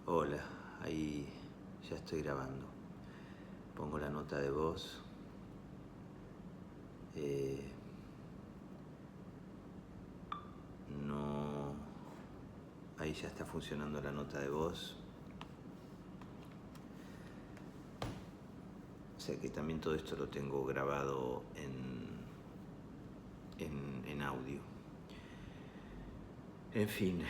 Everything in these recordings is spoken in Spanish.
Hola, ahí ya estoy grabando. Pongo la nota de voz. No, ahí ya está funcionando la nota de voz. O sea que también todo esto lo tengo grabado en audio. En fin,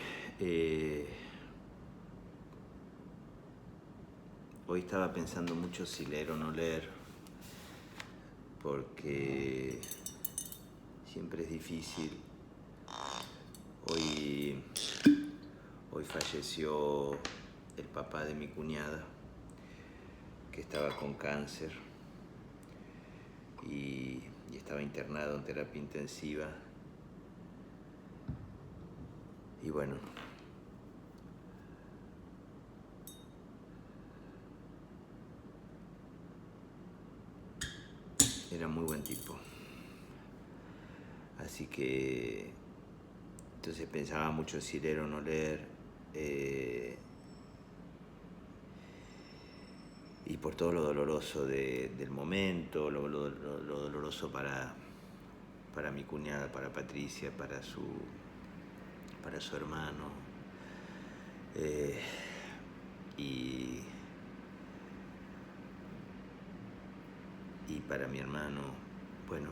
hoy estaba pensando mucho si leer o no leer, porque siempre es difícil. Hoy falleció el papá de mi cuñada, que estaba con cáncer y estaba internado en terapia intensiva. Y bueno, era muy buen tipo. Así que entonces pensaba mucho si leer o no leer. Y por todo lo doloroso del momento, lo doloroso para mi cuñada, para Patricia, para su hermano. Y para mi hermano, bueno,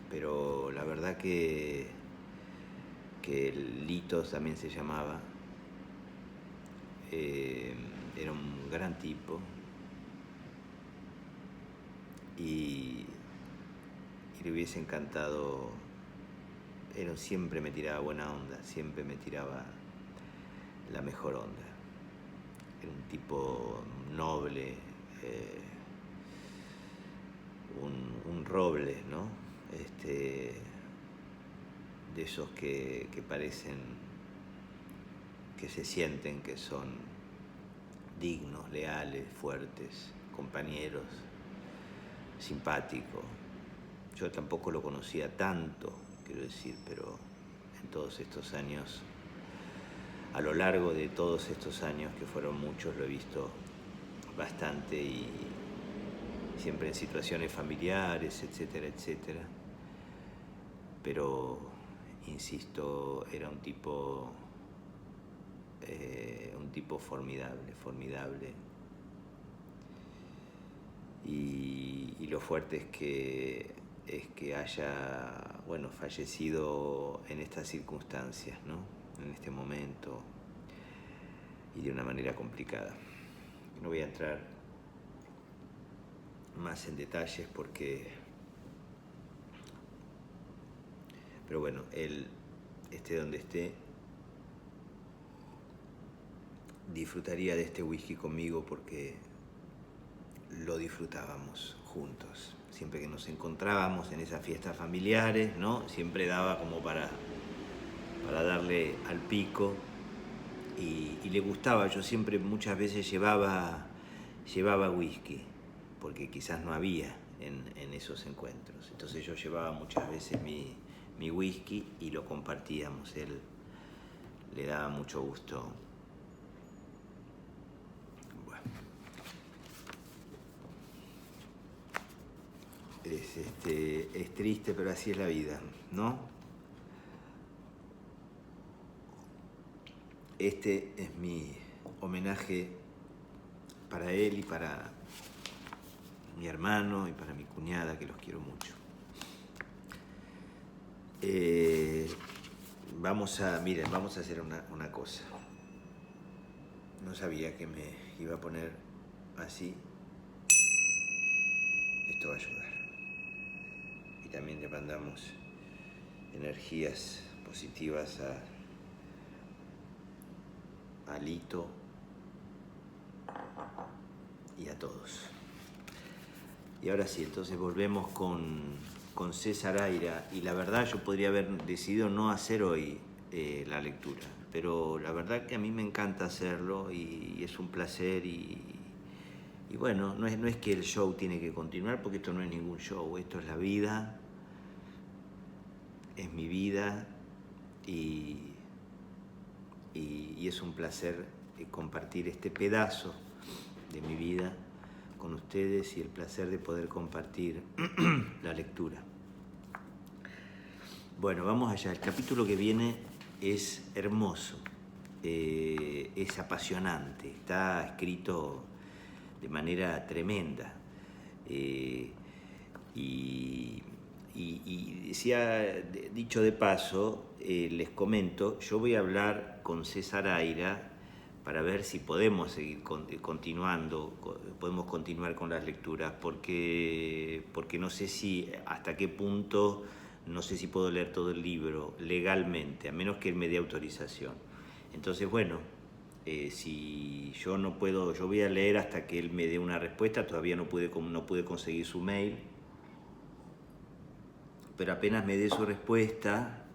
pero la verdad que Litos también se llamaba, era un gran tipo y le hubiese encantado, siempre me tiraba buena onda, siempre me tiraba la mejor onda. Era un tipo noble, un roble, ¿no? De esos que parecen, que se sienten que son dignos, leales, fuertes, compañeros, simpáticos. Yo tampoco lo conocía tanto, quiero decir, pero en todos estos años, a lo largo de todos estos años, que fueron muchos, lo he visto bastante y siempre en situaciones familiares, etcétera, etcétera. Pero, insisto, era un tipo formidable. Y lo fuerte es que haya, bueno, fallecido en estas circunstancias, ¿no? En este momento y de una manera complicada. No voy a entrar más en detalles pero bueno, él, esté donde esté, disfrutaría de este whisky conmigo porque lo disfrutábamos juntos. Siempre que nos encontrábamos en esas fiestas familiares, ¿no? Siempre daba como para darle al pico y le gustaba. Yo siempre, muchas veces llevaba whisky, porque quizás no había en esos encuentros. Entonces yo llevaba muchas veces mi whisky y lo compartíamos. Él le daba mucho gusto. Bueno, es triste, pero así es la vida, ¿no? Este es mi homenaje para él y para mi hermano y para mi cuñada, que los quiero mucho. Vamos a hacer una cosa. No sabía que me iba a poner así. Esto va a ayudar. Y también le mandamos energías positivas a Lito y a todos. Y ahora sí, entonces volvemos con César Aira. Y la verdad, yo podría haber decidido no hacer hoy la lectura, pero la verdad que a mí me encanta hacerlo y es un placer. Y bueno, no es que el show tiene que continuar, porque esto no es ningún show, esto es la vida, es mi vida y es un placer compartir este pedazo de mi vida con ustedes y el placer de poder compartir la lectura. Bueno, vamos allá. El capítulo que viene es hermoso, es apasionante, está escrito de manera tremenda. Y decía, dicho de paso, les comento, yo voy a hablar con César Aira para ver si podemos seguir podemos continuar con las lecturas, porque no sé hasta qué punto, no sé si puedo leer todo el libro legalmente, a menos que él me dé autorización. Entonces, bueno, si yo no puedo, yo voy a leer hasta que él me dé una respuesta. Todavía no pude conseguir su mail, pero apenas me dé su respuesta,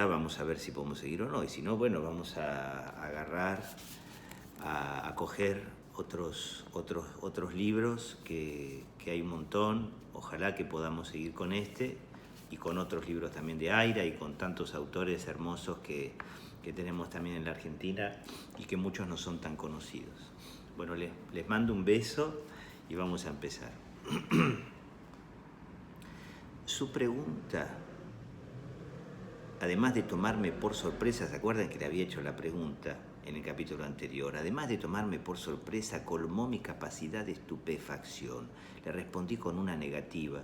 vamos a ver si podemos seguir o no, y si no, bueno, vamos a agarrar, a coger otros libros que hay un montón. Ojalá que podamos seguir con este y con otros libros también de Aira y con tantos autores hermosos que tenemos también en la Argentina y que muchos no son tan conocidos. Bueno, les mando un beso y vamos a empezar. Su pregunta, además de tomarme por sorpresa, ¿se acuerdan que le había hecho la pregunta en el capítulo anterior? Además de tomarme por sorpresa, colmó mi capacidad de estupefacción. Le respondí con una negativa,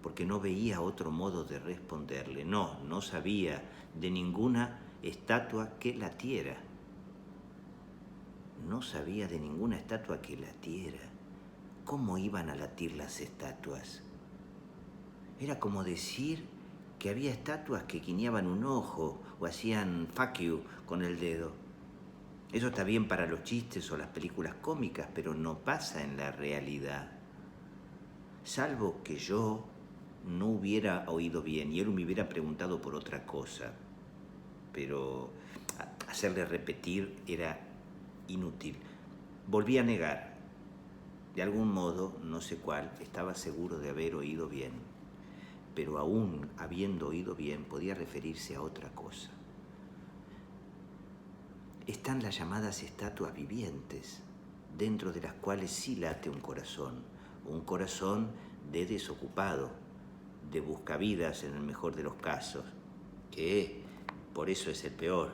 porque no veía otro modo de responderle. No sabía de ninguna estatua que latiera. No sabía de ninguna estatua que latiera. ¿Cómo iban a latir las estatuas? Era como decir que había estatuas que guiñaban un ojo o hacían fuck you con el dedo. Eso está bien para los chistes o las películas cómicas, pero no pasa en la realidad. Salvo que yo no hubiera oído bien y él me hubiera preguntado por otra cosa. Pero hacerle repetir era inútil. Volví a negar. De algún modo, no sé cuál, estaba seguro de haber oído bien. Pero aún habiendo oído bien, podía referirse a otra cosa. Están las llamadas estatuas vivientes, dentro de las cuales sí late un corazón de desocupado, de buscavidas en el mejor de los casos, que por eso es el peor,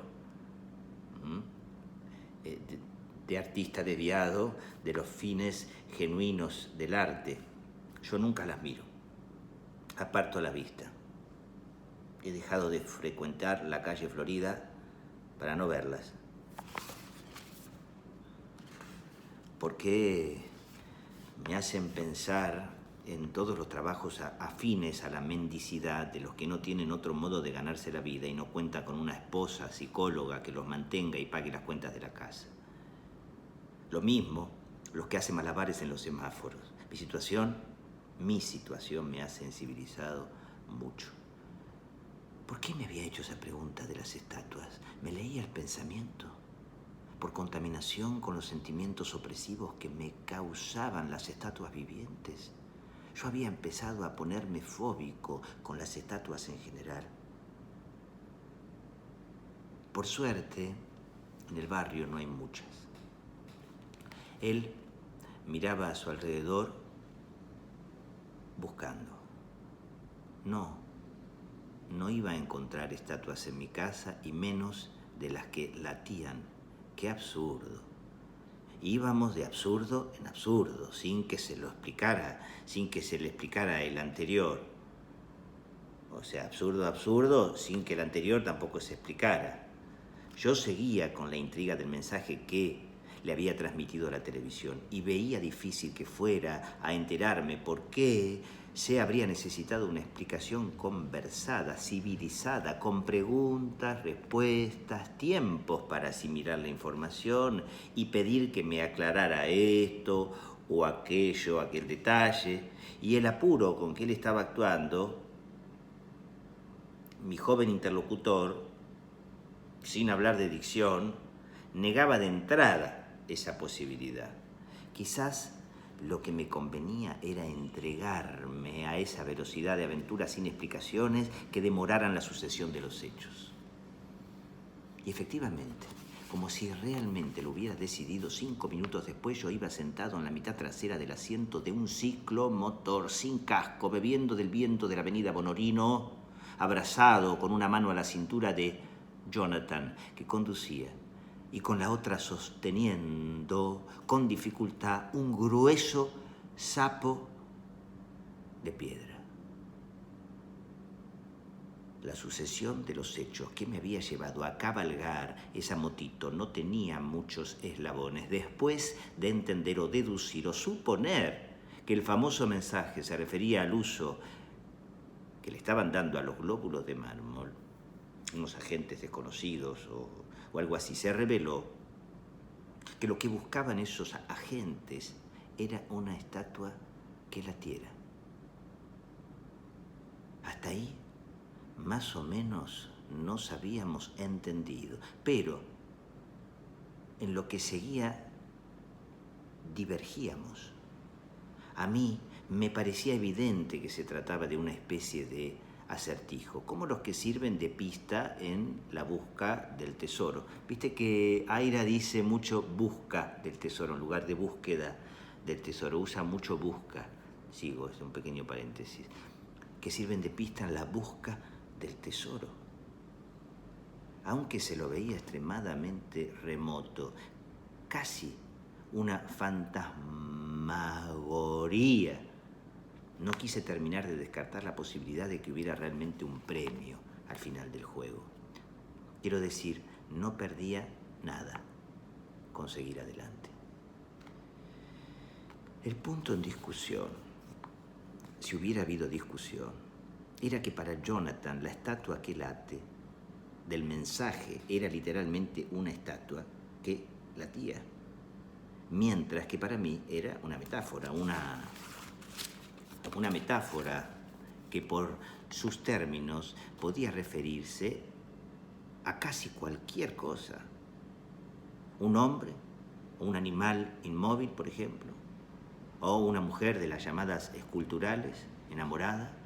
de artista desviado de los fines genuinos del arte. Yo nunca las miro, aparto la vista. He dejado de frecuentar la calle Florida para no verlas. Porque me hacen pensar en todos los trabajos afines a la mendicidad de los que no tienen otro modo de ganarse la vida y no cuentan con una esposa psicóloga que los mantenga y pague las cuentas de la casa. Lo mismo los que hacen malabares en los semáforos. Mi situación me ha sensibilizado mucho. ¿Por qué me había hecho esa pregunta de las estatuas? ¿Me leía el pensamiento? ¿Por contaminación con los sentimientos opresivos que me causaban las estatuas vivientes? Yo había empezado a ponerme fóbico con las estatuas en general. Por suerte, en el barrio no hay muchas. Él miraba a su alrededor buscando. No iba a encontrar estatuas en mi casa y menos de las que latían. ¡Qué absurdo! Íbamos de absurdo en absurdo, sin que se le explicara el anterior. O sea, absurdo, sin que el anterior tampoco se explicara. Yo seguía con la intriga del mensaje que le había transmitido la televisión y veía difícil que fuera a enterarme por qué se habría necesitado una explicación conversada, civilizada, con preguntas, respuestas, tiempos para asimilar la información y pedir que me aclarara esto o aquello, aquel detalle. Y el apuro con que él estaba actuando, mi joven interlocutor, sin hablar de dicción, negaba de entrada esa posibilidad. Quizás Lo que me convenía era entregarme a esa velocidad de aventura sin explicaciones que demoraran la sucesión de los hechos. Y efectivamente, como si realmente lo hubiera decidido, 5 minutos después yo iba sentado en la mitad trasera del asiento de un ciclomotor sin casco, bebiendo del viento de la avenida Bonorino, abrazado con una mano a la cintura de Jonathan, que conducía, y con la otra sosteniendo con dificultad un grueso sapo de piedra. La sucesión de los hechos que me había llevado a cabalgar esa motito no tenía muchos eslabones. Después de entender o deducir o suponer que el famoso mensaje se refería al uso que le estaban dando a los glóbulos de mármol, unos agentes desconocidos o algo así, se reveló que lo que buscaban esos agentes era una estatua que latiera. Hasta ahí, más o menos, nos habíamos entendido, pero en lo que seguía divergíamos. A mí me parecía evidente que se trataba de una especie de acertijo, como los que sirven de pista en la busca del tesoro. Viste que Aira dice mucho busca del tesoro en lugar de búsqueda del tesoro, usa mucho busca. Sigo, es un pequeño paréntesis. Que sirven de pista en la busca del tesoro. Aunque se lo veía extremadamente remoto, casi una fantasmagoría, no quise terminar de descartar la posibilidad de que hubiera realmente un premio al final del juego. Quiero decir, no perdía nada con seguir adelante. El punto en discusión, si hubiera habido discusión, era que para Jonathan la estatua que late del mensaje era literalmente una estatua que latía, mientras que para mí era una metáfora, una metáfora que por sus términos podía referirse a casi cualquier cosa. Un hombre, o un animal inmóvil, por ejemplo, o una mujer de las llamadas esculturales, enamorada,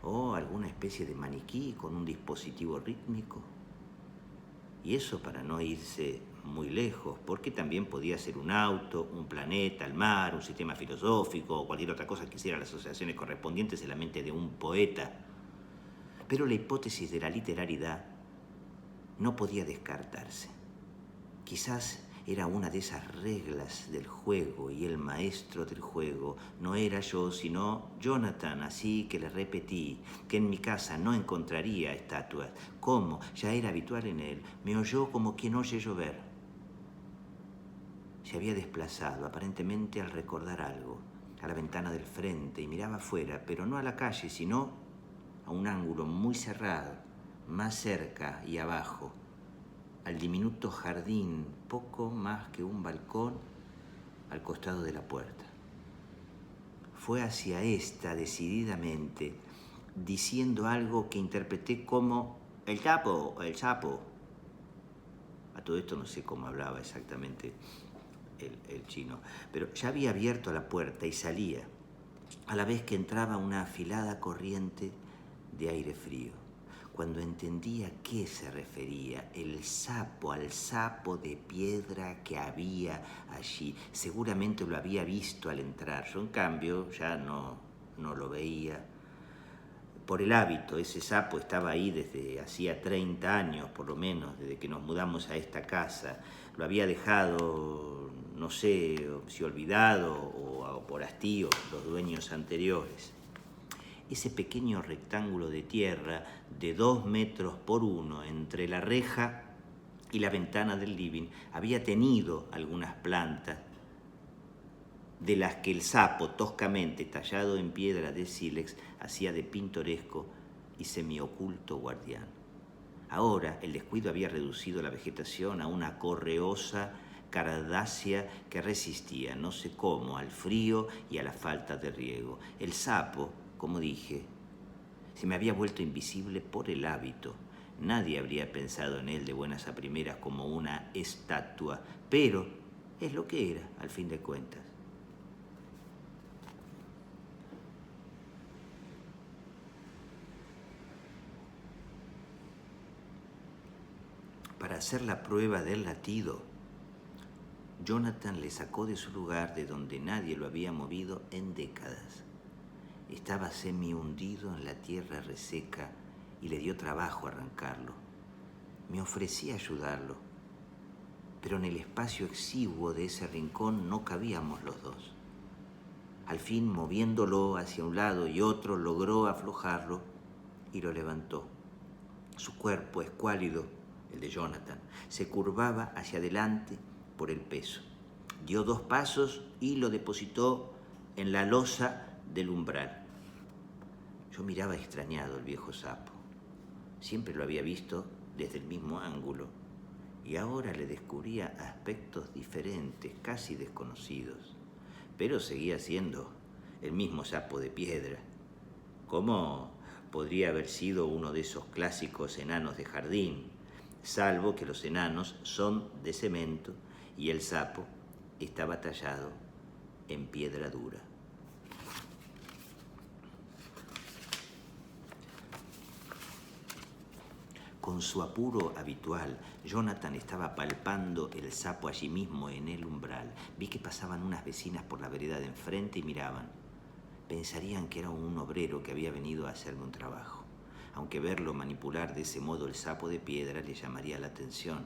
o alguna especie de maniquí con un dispositivo rítmico. Y eso para no irse muy lejos, porque también podía ser un auto, un planeta, el mar, un sistema filosófico o cualquier otra cosa que hiciera las asociaciones correspondientes en la mente de un poeta. Pero la hipótesis de la literalidad no podía descartarse. Quizás era una de esas reglas del juego y el maestro del juego no era yo, sino Jonathan, así que le repetí que en mi casa no encontraría estatuas. Como ya era habitual en él, me oyó como quien oye llover. Se había desplazado, aparentemente al recordar algo, a la ventana del frente y miraba afuera, pero no a la calle, sino a un ángulo muy cerrado, más cerca y abajo, al diminuto jardín, poco más que un balcón al costado de la puerta. Fue hacia esta decididamente, diciendo algo que interpreté como el sapo. A todo esto no sé cómo hablaba exactamente el chino, pero ya había abierto la puerta y salía, a la vez que entraba una afilada corriente de aire frío. Cuando entendí a qué se refería, el sapo, al sapo de piedra que había allí. Seguramente lo había visto al entrar. Yo, en cambio, ya no lo veía. Por el hábito, ese sapo estaba ahí desde hacía 30 años, por lo menos, desde que nos mudamos a esta casa. Lo había dejado, no sé si olvidado o por hastío, los dueños anteriores. Ese pequeño rectángulo de tierra de 2 metros por 1 entre la reja y la ventana del living había tenido algunas plantas de las que el sapo, toscamente tallado en piedra de sílex, hacía de pintoresco y semioculto guardián. Ahora el descuido había reducido la vegetación a una correosa cardácea que resistía, no sé cómo, al frío y a la falta de riego. El sapo, como dije, se me había vuelto invisible por el hábito. Nadie habría pensado en él de buenas a primeras como una estatua, pero es lo que era, al fin de cuentas. Para hacer la prueba del latido, Jonathan le sacó de su lugar de donde nadie lo había movido en décadas. Estaba semi-hundido en la tierra reseca y le dio trabajo arrancarlo. Me ofrecí a ayudarlo, pero en el espacio exiguo de ese rincón no cabíamos los dos. Al fin, moviéndolo hacia un lado y otro, logró aflojarlo y lo levantó. Su cuerpo escuálido, el de Jonathan, se curvaba hacia adelante por el peso. Dio 2 pasos y lo depositó en la losa del umbral. Yo miraba extrañado al viejo sapo. Siempre lo había visto desde el mismo ángulo y ahora le descubría aspectos diferentes, casi desconocidos. Pero seguía siendo el mismo sapo de piedra. ¿Cómo podría haber sido uno de esos clásicos enanos de jardín? Salvo que los enanos son de cemento y el sapo estaba tallado en piedra dura. Con su apuro habitual, Jonathan estaba palpando el sapo allí mismo en el umbral. Vi que pasaban unas vecinas por la vereda de enfrente y miraban. Pensarían que era un obrero que había venido a hacerme un trabajo, aunque verlo manipular de ese modo el sapo de piedra le llamaría la atención.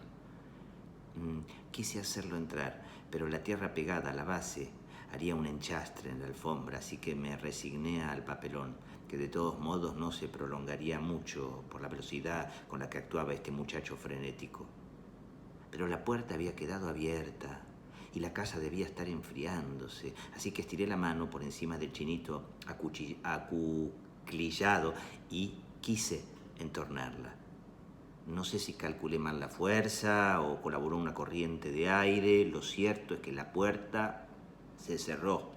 Quise hacerlo entrar, pero la tierra pegada a la base haría un enchastre en la alfombra, así que me resigné al papelón, que de todos modos no se prolongaría mucho por la velocidad con la que actuaba este muchacho frenético. Pero la puerta había quedado abierta y la casa debía estar enfriándose, así que estiré la mano por encima del chinito acuclillado y quise entornarla. No sé si calculé mal la fuerza o colaboró una corriente de aire. Lo cierto es que la puerta se cerró.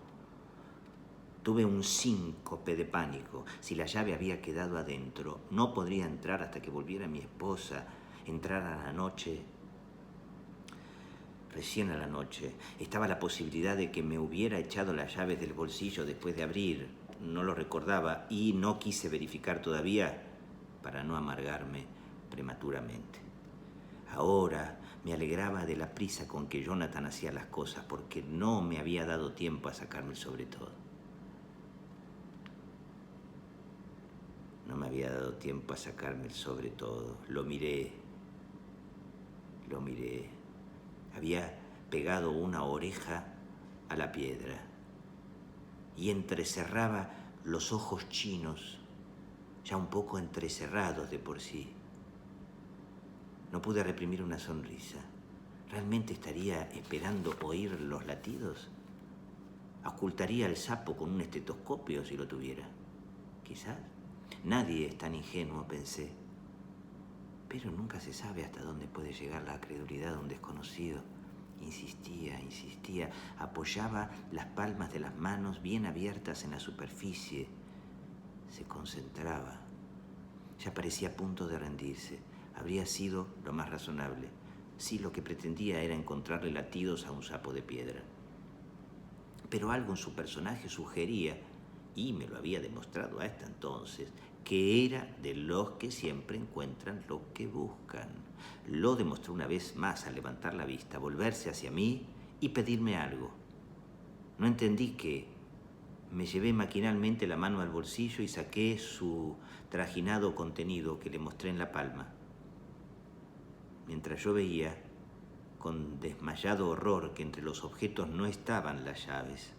Tuve un síncope de pánico. Si la llave había quedado adentro, no podría entrar hasta que volviera mi esposa. Entrar a la noche. Recién a la noche estaba la posibilidad de que me hubiera echado las llaves del bolsillo después de abrir. No lo recordaba y no quise verificar todavía para no amargarme prematuramente. Ahora me alegraba de la prisa con que Jonathan hacía las cosas porque no me había dado tiempo a sacarme el sobretodo. No me había dado tiempo a sacarme el sobretodo. Lo miré. Había pegado una oreja a la piedra y entrecerraba los ojos chinos, ya un poco entrecerrados de por sí. No pude reprimir una sonrisa. ¿Realmente estaría esperando oír los latidos? ¿Ocultaría el sapo con un estetoscopio si lo tuviera? Quizás. Nadie es tan ingenuo, pensé. Pero nunca se sabe hasta dónde puede llegar la credulidad de un desconocido. Insistía, apoyaba las palmas de las manos bien abiertas en la superficie. Se concentraba. Ya parecía a punto de rendirse. Habría sido lo más razonable si lo que pretendía era encontrarle latidos a un sapo de piedra. Pero algo en su personaje sugería, y me lo había demostrado hasta entonces, que era de los que siempre encuentran lo que buscan. Lo demostró una vez más al levantar la vista, volverse hacia mí y pedirme algo. No entendí qué. Me llevé maquinalmente la mano al bolsillo y saqué su trajinado contenido que le mostré en la palma. Mientras yo veía, con desmayado horror, que entre los objetos no estaban las llaves,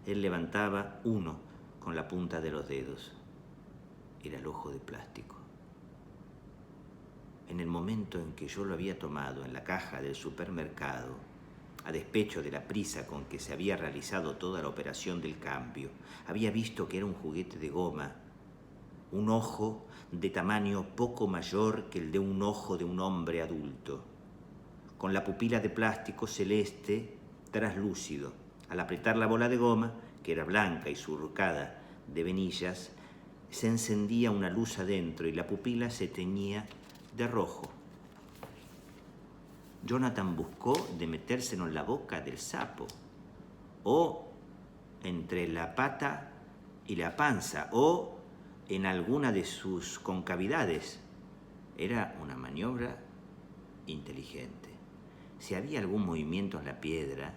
él levantaba uno con la punta de los dedos. Era el ojo de plástico. En el momento en que yo lo había tomado en la caja del supermercado, a despecho de la prisa con que se había realizado toda la operación del cambio, había visto que era un juguete de goma, un ojo de tamaño poco mayor que el de un ojo de un hombre adulto, con la pupila de plástico celeste traslúcido. Al apretar la bola de goma, que era blanca y surcada de venillas, se encendía una luz adentro y la pupila se teñía de rojo. Jonathan buscó de metérselo en la boca del sapo, o entre la pata y la panza, o en alguna de sus concavidades. Era una maniobra inteligente. Si había algún movimiento en la piedra,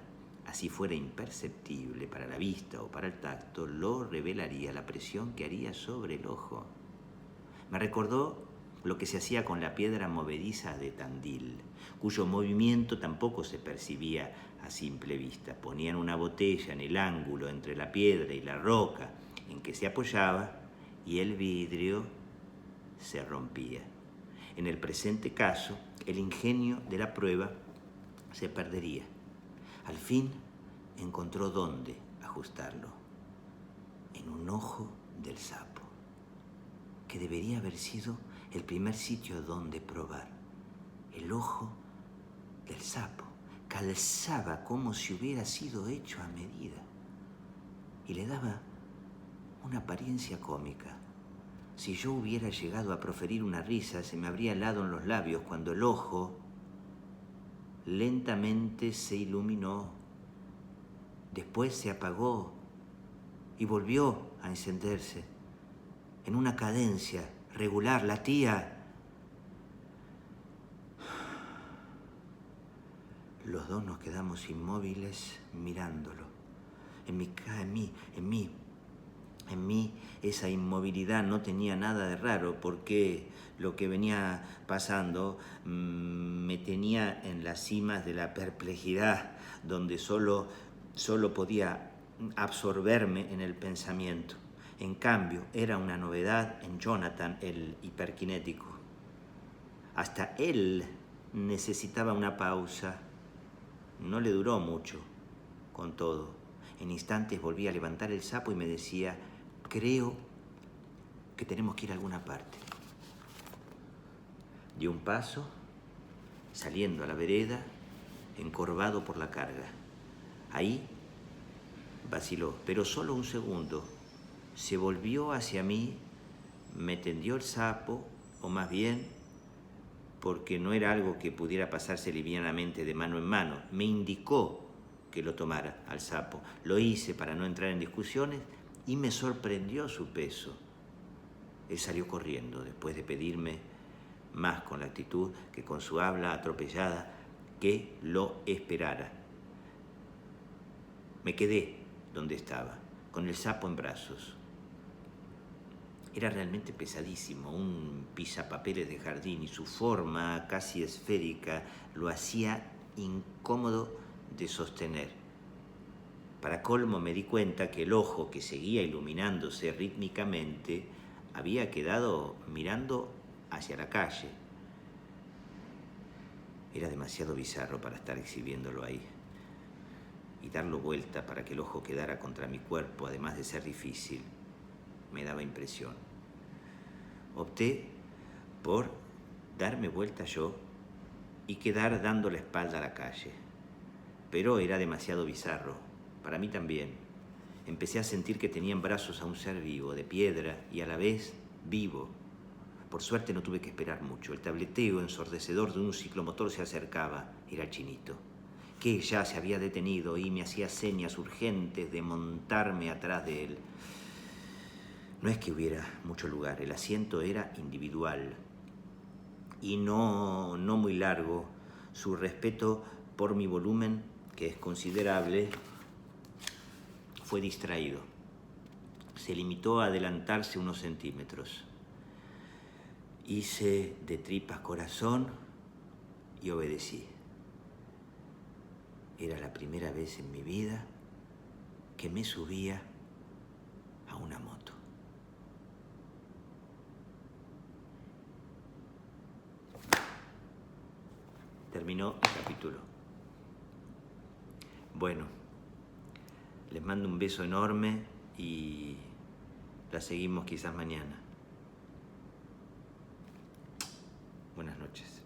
así fuera imperceptible para la vista o para el tacto, lo revelaría la presión que haría sobre el ojo. Me recordó lo que se hacía con la piedra movediza de Tandil, cuyo movimiento tampoco se percibía a simple vista. Ponían una botella en el ángulo entre la piedra y la roca en que se apoyaba y el vidrio se rompía. En el presente caso, el ingenio de la prueba se perdería. Al fin encontró dónde ajustarlo, en un ojo del sapo, que debería haber sido el primer sitio donde probar. El ojo del sapo calzaba como si hubiera sido hecho a medida y le daba una apariencia cómica. Si yo hubiera llegado a proferir una risa, se me habría helado en los labios cuando el ojo lentamente se iluminó, después se apagó y volvió a encenderse en una cadencia regular. La tía. Los dos nos quedamos inmóviles mirándolo. En mí, esa inmovilidad no tenía nada de raro, porque lo que venía pasando me tenía en las cimas de la perplejidad, donde solo podía absorberme en el pensamiento. En cambio, era una novedad en Jonathan, el hiperkinético. Hasta él necesitaba una pausa. No le duró mucho, con todo. En instantes volvía a levantar el sapo y me decía: creo que tenemos que ir a alguna parte. Dio un paso, saliendo a la vereda, encorvado por la carga. Ahí vaciló, pero solo un segundo. Se volvió hacia mí, me tendió el sapo, o más bien, porque no era algo que pudiera pasarse livianamente de mano en mano, me indicó que lo tomara al sapo. Lo hice para no entrar en discusiones y me sorprendió su peso. Él salió corriendo después de pedirme, más con la actitud que con su habla atropellada, que lo esperara. Me quedé donde estaba, con el sapo en brazos. Era realmente pesadísimo, un pisapapeles de jardín, y su forma casi esférica lo hacía incómodo de sostener. Para colmo me di cuenta que el ojo, que seguía iluminándose rítmicamente, había quedado mirando hacia la calle. Era demasiado bizarro para estar exhibiéndolo ahí. Y darlo vuelta para que el ojo quedara contra mi cuerpo, además de ser difícil, me daba impresión. Opté por darme vuelta yo y quedar dando la espalda a la calle. Pero era demasiado bizarro, para mí también. Empecé a sentir que tenía en brazos a un ser vivo, de piedra y a la vez vivo. Por suerte no tuve que esperar mucho. El tableteo ensordecedor de un ciclomotor se acercaba. Era el Chinito, que ya se había detenido y me hacía señas urgentes de montarme atrás de él. No es que hubiera mucho lugar, el asiento era individual y no muy largo. Su respeto por mi volumen, que es considerable, fue distraído. Se limitó a adelantarse unos centímetros. Hice de tripas corazón y obedecí. Era la primera vez en mi vida que me subía a una moto. Terminó el capítulo. Bueno, les mando un beso enorme y la seguimos quizás mañana. Buenas noches.